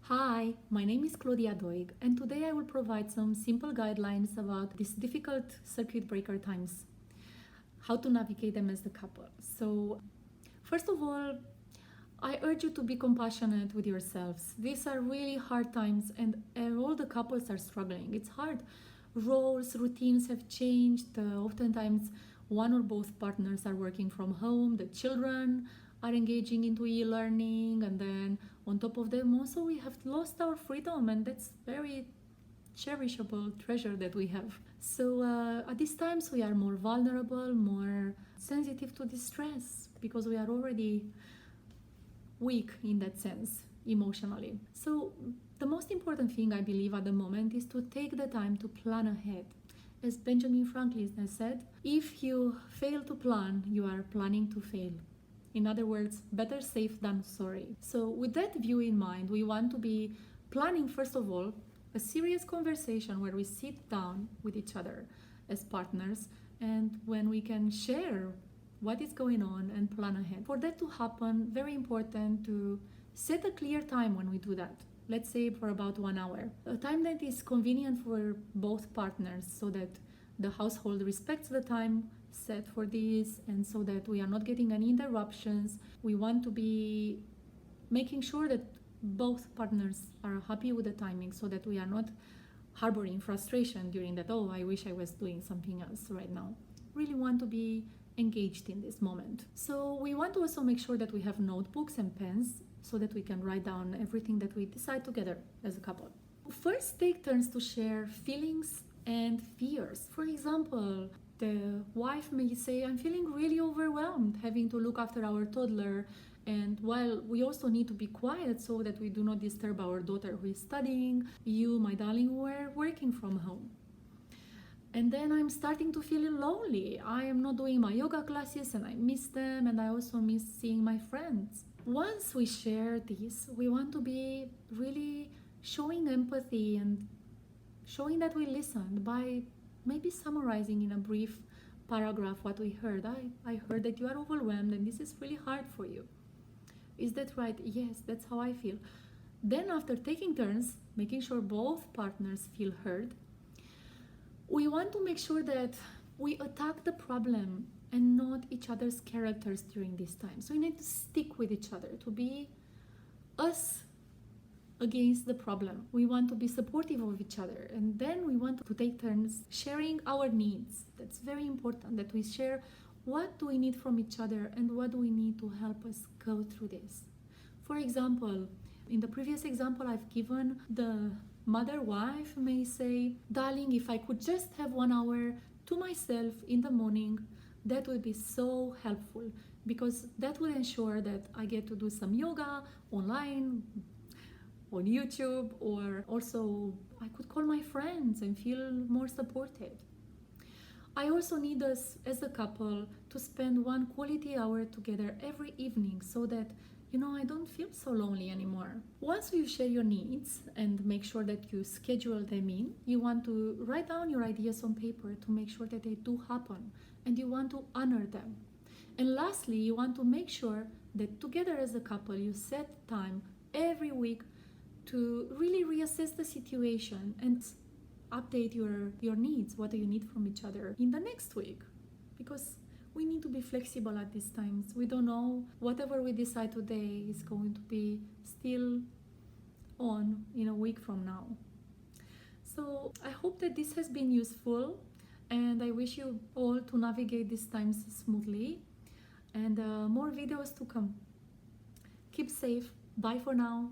Hi, my name is Claudia and today I will provide some simple guidelines about these difficult circuit breaker times, how to navigate them as a couple. So, first of all, I urge you to be compassionate with yourselves. These are really hard times and all the couples are struggling. It's hard. Roles, routines have changed. Oftentimes, one or both partners are working from home, the children are engaging into e-learning, and then on top of them also we have lost our freedom, and that's very cherishable treasure that we have. So at these times we are more vulnerable, more sensitive to distress because we are already weak in that sense emotionally. So the most important thing I believe at the moment is to take the time to plan ahead. As Benjamin Franklin has said, if you fail to plan, you are planning to fail. In other words, better safe than sorry. So with that view in mind, we want to be planning, first of all, a serious conversation where we sit down with each other as partners and when we can share what is going on and plan ahead. For that to happen, very important to set a clear time when we do that. Let's say for about 1 hour. A time that is convenient for both partners so that the household respects the time set for this and so that we are not getting any interruptions. We want to be making sure that both partners are happy with the timing so that we are not harboring frustration during that, oh, I wish I was doing something else right now. Really want to be engaged in this moment. So we want to also make sure that we have notebooks and pens so that we can write down everything that we decide together as a couple. First, take turns to share feelings and fears. For example, the wife may say, I'm feeling really overwhelmed having to look after our toddler, and while we also need to be quiet so that we do not disturb our daughter who is studying, you, my darling, were working from home. And then I'm starting to feel lonely. I am not doing my yoga classes and I miss them, and I also miss seeing my friends. Once we share this, we want to be really showing empathy and showing that we listened by maybe summarizing in a brief paragraph what we heard. I heard that you are overwhelmed and this is really hard for you. Is that right? Yes, that's how I feel. Then after taking turns, making sure both partners feel heard, we want to make sure that we attack the problem and not each other's characters during this time. So we need to stick with each other, to be us against the problem. We want to be supportive of each other, and then we want to take turns sharing our needs. That's very important, that we share what do we need from each other and what do we need to help us go through this. For example, in the previous example I've given, the mother-wife may say, darling, if I could just have 1 hour to myself in the morning, that would be so helpful because that would ensure that I get to do some yoga online, on YouTube, or also I could call my friends and feel more supported. I also need us as a couple to spend 1 quality hour together every evening so that, I don't feel so lonely anymore. Once you share your needs and make sure that you schedule them in, you want to write down your ideas on paper to make sure that they do happen, and you want to honor them. And lastly, you want to make sure that together as a couple you set time every week to really reassess the situation and update your needs. What do you need from each other in the next week? Because we need to be flexible at these times. We don't know whatever we decide today is going to be still on in a week from now. So I hope that this has been useful, and I wish you all to navigate these times smoothly, and more videos to come. Keep safe. Bye for now.